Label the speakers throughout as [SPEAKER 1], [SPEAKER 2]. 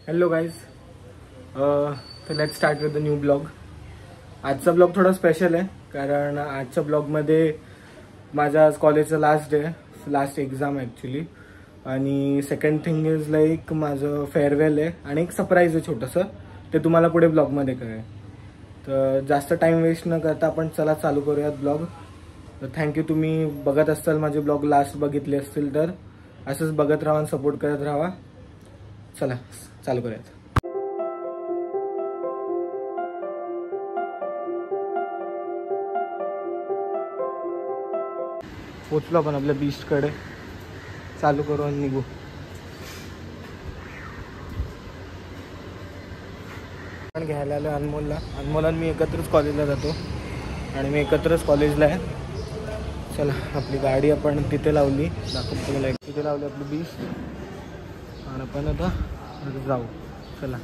[SPEAKER 1] Hello guys, तर let's start with the new blog. आजचा blog थोडा स्पेशल आहे कारण आजच्या ब्लॉगमध्ये माझ्या आज कॉलेजचा लास्ट एक्झाम आहे ॲक्च्युली. आणि सेकंड थिंग इज लाईक माझं फेअरवेल आहे आणि एक सरप्राईज आहे छोटंसं, ते तुम्हाला पुढे ब्लॉगमध्ये कळेल. तर जास्त टाईम वेस्ट न करता आपण चला चालू करूयात ब्लॉग. तर थँक्यू, तुम्ही बघत असाल माझे ब्लॉग लास्ट बघितले असतील तर असंच बघत राहा आणि सपोर्ट करत राहा. चला चालू करूयात. पोचलो आपण आपल्या बीचकडे, चालू करू आणि निघू. आपण घ्यायला आलो अनमोल आणि मी एकत्रच कॉलेजला जातो आणि मी एकत्रच कॉलेजला आहे. चला आपली गाडी आपण तिथे लावली, दाखवतो तुम्हाला. तिथे लावली आपली बीच आणि आपण आता जाऊ. चला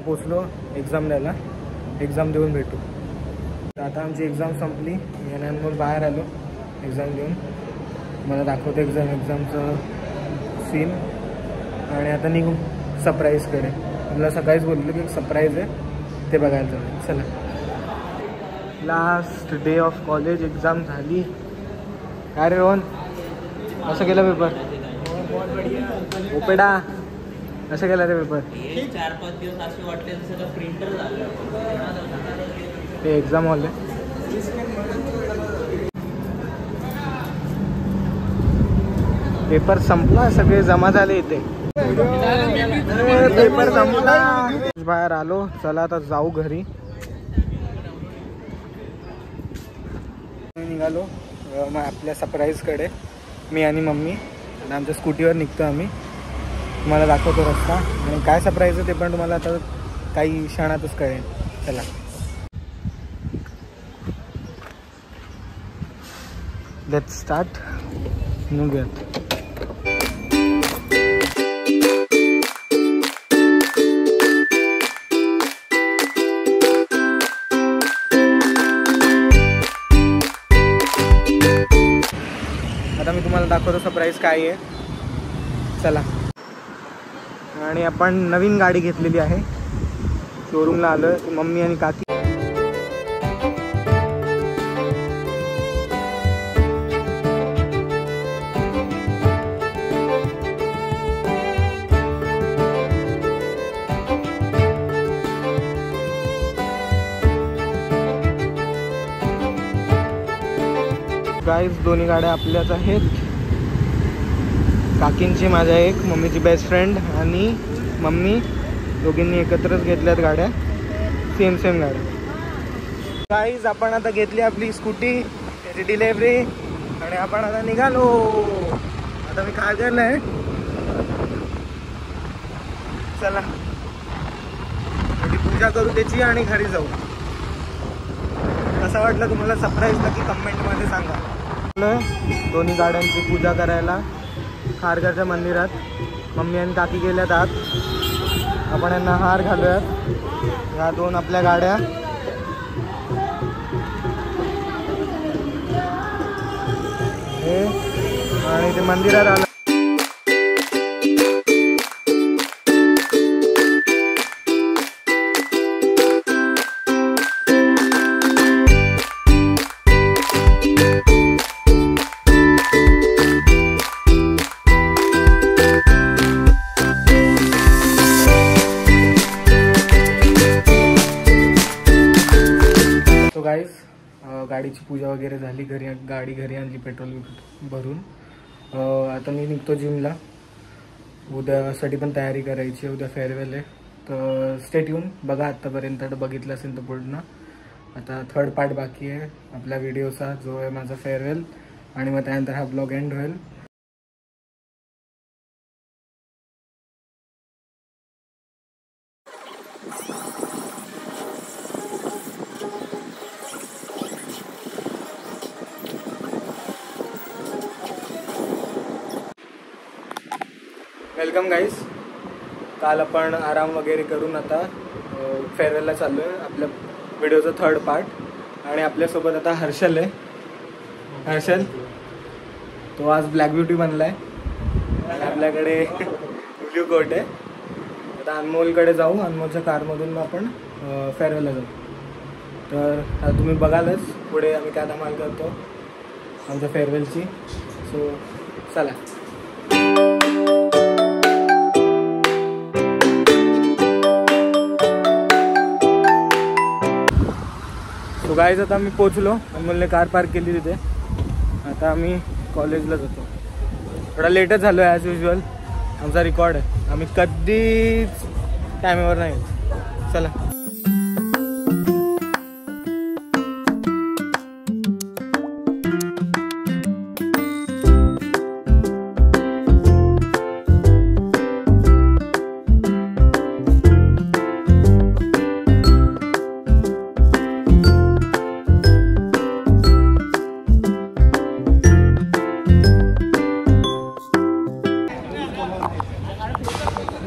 [SPEAKER 1] पोचलो एक्झाम द्यायला, एक्झाम देऊन भेटू. आता आमची एक्झाम संपली, मी आणि अनमोल बाहेर आलो एक्झाम देऊन. मला दाखवतो एक्झामचं सीन आणि आता निघू सरप्राईजकडे. मला सकाळीच बोललो की एक सरप्राईज आहे, ते बघायला जाऊ. चला. Last day of college, exam झाली. काय रे रोहन, कसं गेला पेपर? ओपेडा कसं गेला रे पेपर?
[SPEAKER 2] 4-5 दिवस असे वाटले जसं प्रिंटर झालं.
[SPEAKER 1] ते एक्झाम हॉल आहे. पेपर संपला, सगळे जमा झाले इथे. पेपर संपला, बाहेर आलो. चला आता जाऊ घरी. निघालो मग आपल्या सरप्राईजकडे, मी आणि मम्मी. आणि आमच्या स्कूटीवर निघतो आम्ही. तुम्हाला दाखवतो रस्ता आणि काय सरप्राईज आहे ते पण तुम्हाला आता काही क्षणातच कळेल. चला लेट्स स्टार्ट. निघूयात. आता मी तुम्हाला दाखवतो सरप्राईज काय आहे. चला. आणि आपण नवीन गाडी घेतलेली आहे, शोरूमला आलो मम्मी आणि काकी. गाईज दोन्ही गाड्या आपल्याच आहेत, काकींची माझ्या एक, मम्मीची बेस्ट फ्रेंड आणि मम्मी, दोघींनी एकत्रच घेतल्यात गाड्या, सेम गाड्या. गाईज आपण आता घेतली आपली स्कूटी, त्याची डिलेव्हरी आणि आपण आता निघालो. आता मी काय केलंय, चला पूजा करू त्याची आणि घरी जाऊ. कसं वाटलं तुम्हाला सरप्राईज नक्की कमेंटमध्ये सांगा. दोन्ही गाड्यांची पूजा करायला खारघरच्या मंदिरात. मम्मी आणि काकी गेल्यात आत. आपण यांना हार घालूयात. ह्या दोन आपल्या गाड्या. हे आणि ते मंदिरात आलं. गाईज गाडीची पूजा वगैरे झाली, गाडी घरी आणली पेट्रोल भरून. आता मी निघतो जिमला. उद्यासाठी पण तयारी करायची, उद्या फेअरवेल आहे. तर स्टे ट्यून, बघा आत्तापर्यंत बघितलं असेल तर पूर्ण. आता थर्ड पार्ट बाकी आहे आपल्या व्हिडिओचा, जो आहे माझा फेअरवेल, आणि मग त्यानंतर हा ब्लॉग एंड होईल. Welcome guys. काल आपण आराम वगैरे करून आता फेअरवेलला चाललो आहे. आपल्या व्हिडिओचा 3rd पार्ट। आणि आपल्यासोबत आता हर्षल आहे। हर्षल तो आज ब्लॅक ब्युटी बनलाय आणि आपल्याकडे ब्ल्यू कोट आहे। आता अनमोलकडे जाऊ, अनमोलच्या कारमधून मग आपण फेअरवेलला जाऊ। तर आता तुम्ही बघालच पुढे आम्ही काय धमाल करतो आमच्या फेअरवेलची। सो चला। सो गाईज आता आम्ही पोचलो, अनमोलने कार पार्क केली तिथे। आता आम्ही कॉलेजला जातो। थोडा लेटच झालो आहे ॲज युजल, आमचा रेकॉर्ड आहे, आम्ही कधीच टायमेवर नाही। चला।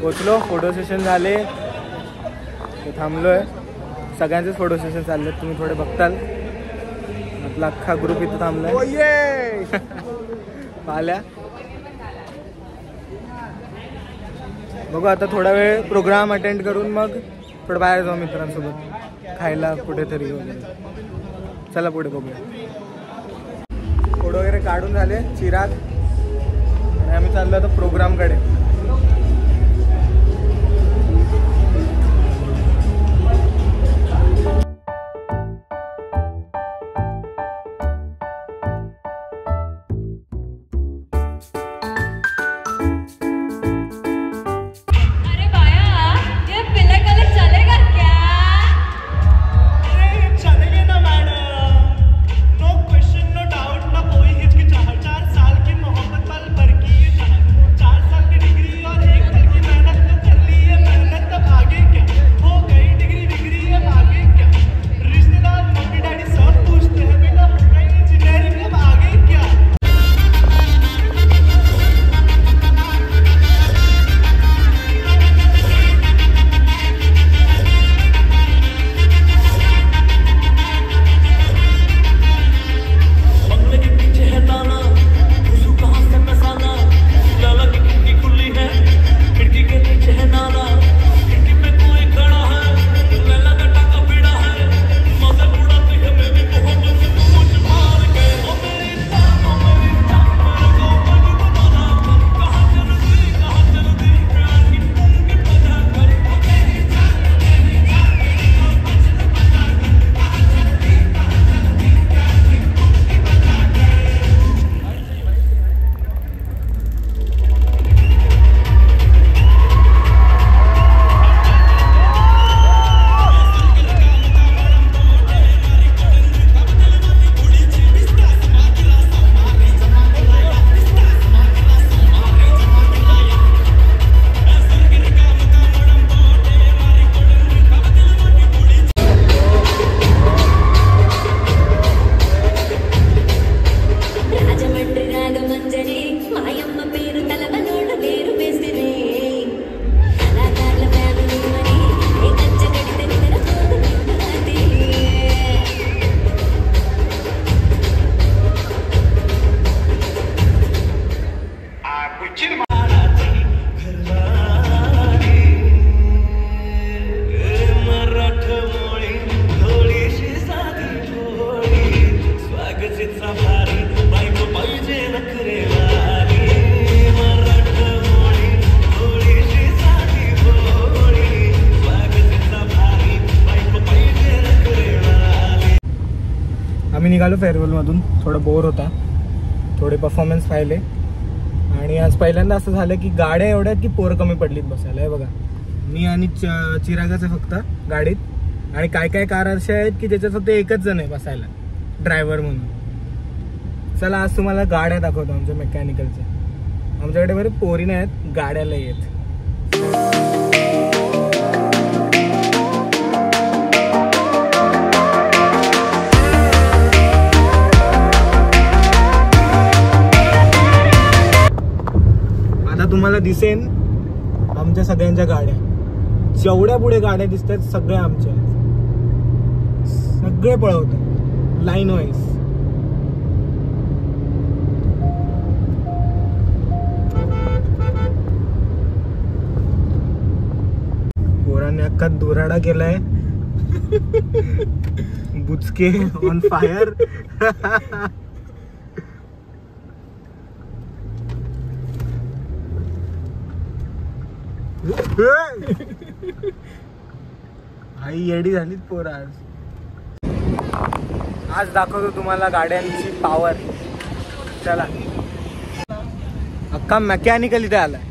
[SPEAKER 1] पोचलो, फोटो सेशन झाले, थांबलो आहे। सगळ्यांचेच फोटो सेशन चालले, तुम्ही थोडे बघताल। आपला अख्खा ग्रुप इथं थांबलाय पाहिल्या। बघू आता थोडा वेळ प्रोग्राम अटेंड करून मग थोडं बाहेर जाऊ मित्रांसोबत खायला कुठेतरी वगैरे। चला पुढे बघूया। फोटो वगैरे काढून झाले चिराग आणि आम्ही चाललो आता प्रोग्रामकडे। आम्ही निघालो फेअरवेलमधून, थोडं बोर होता, थोडे परफॉर्मन्स पाहिले आणि आज पहिल्यांदा असं झालं की गाड्या एवढ्या आहेत की पोरं कमी पडलीत बसायला। हे बघा, मी आणि चिरागाच फक्त गाडीत आणि काय काय कार अशा आहेत की ज्याच्यात फक्त एकच जण आहे बसायला, ड्रायव्हर म्हणून। चला आज तुम्हाला गाड्या दाखवतो आमच्या मेकॅनिकलच्या। आमच्याकडे बरे पोरी नाही आहेत, गाड्याला येत। तुम्हाला दिसेन सगळ्यांच्या गाड्या, जेवढ्या पुढे गाड्या दिसतात सगळ्या आमच्या, सगळे पळवतात लाईन वाईज. पोराने अख्खा दोराडा केलाय. Buchke on fire. आई येडी झालीच पोर आज. आज दाखवतो तुम्हाला गाड्यांची पॉवर. चला, अख्खा मेकॅनिकल इथे आलाय.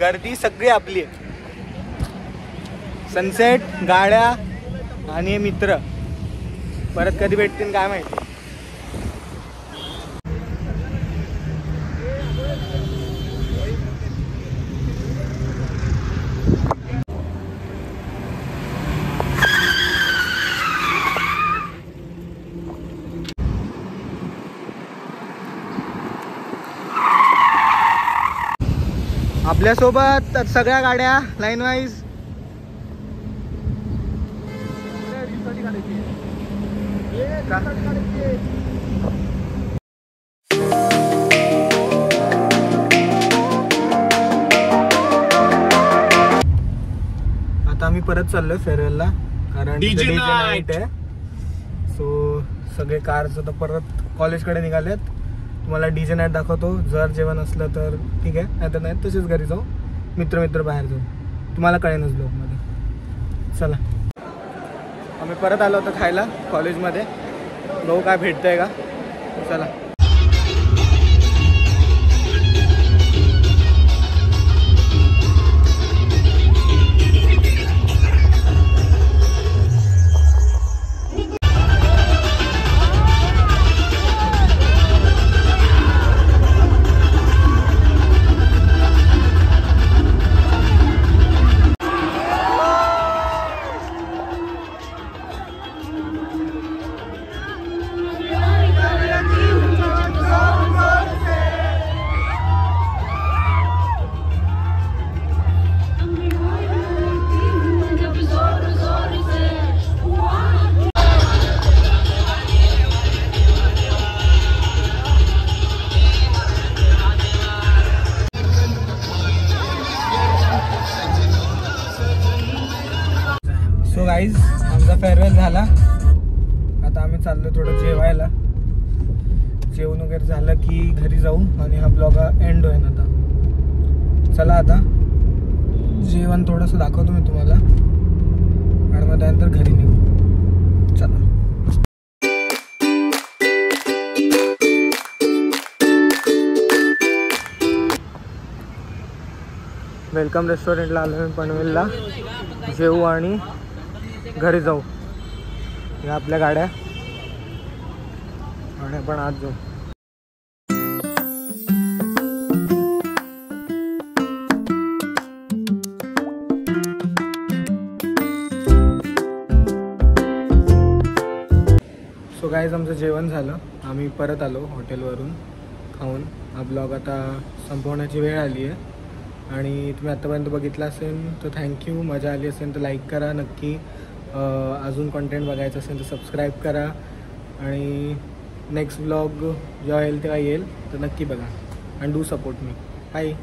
[SPEAKER 1] गर्दी सगळी आपली आहे. सनसेट, गाड्या आणि मित्र परत कधी भेटतील काय माहिती. आपल्यासोबत सगळ्या गाड्या लाईन वाईज. आता आम्ही परत चाललोय फेअरवेलला कारण डीजे नाईट आहे. सो सगळे कार्स आता परत कॉलेजकडे निघालेत. तुम्हाला डीजे नाईट दाखवतो. जर जेवण असलं तर ठीक आहे, नाही तर नाही तसेच घरी जाऊ. मित्र बाहेर जाऊ. तुम्हाला कळेनच ब्लॉगमध्ये. चला, आम्ही परत आलो होतो खायला कॉलेजमध्ये. बघू काय भेटतंय का. चला. सो गाईज, आमचा फेअरवेल झाला. आता आम्ही चाललो थोडं जेवायला. जेवण वगैरे झालं की घरी जाऊ आणि हा ब्लॉग एंड होईल. आता चला, आता जेवण थोडंसं दाखवतो मी तुम्हाला आणि मग त्यानंतर घरी निघू. चला. वेलकम रेस्टॉरंटला आलो मी पनवेलला. जेवू आणि घरी जाऊ. या आपल्या गाड्या आणि आपण आज जाऊ. सो गाईज, आमचं जेवण झालं. आम्ही परत आलो हॉटेलवरून खाऊन. हा ब्लॉग आता संपवण्याची वेळ आली आहे आणि तुम्ही आत्तापर्यंत बघितला असेल तर थँक्यू. मजा आली असेल तर लाईक करा नक्की. अजून कंटेंट बघायचं असेल तर सबस्क्राईब करा आणि नेक्स्ट ब्लॉग जेव्हा येईल तेव्हा येईल तर नक्की बघा आणि डू सपोर्ट मी. बाय.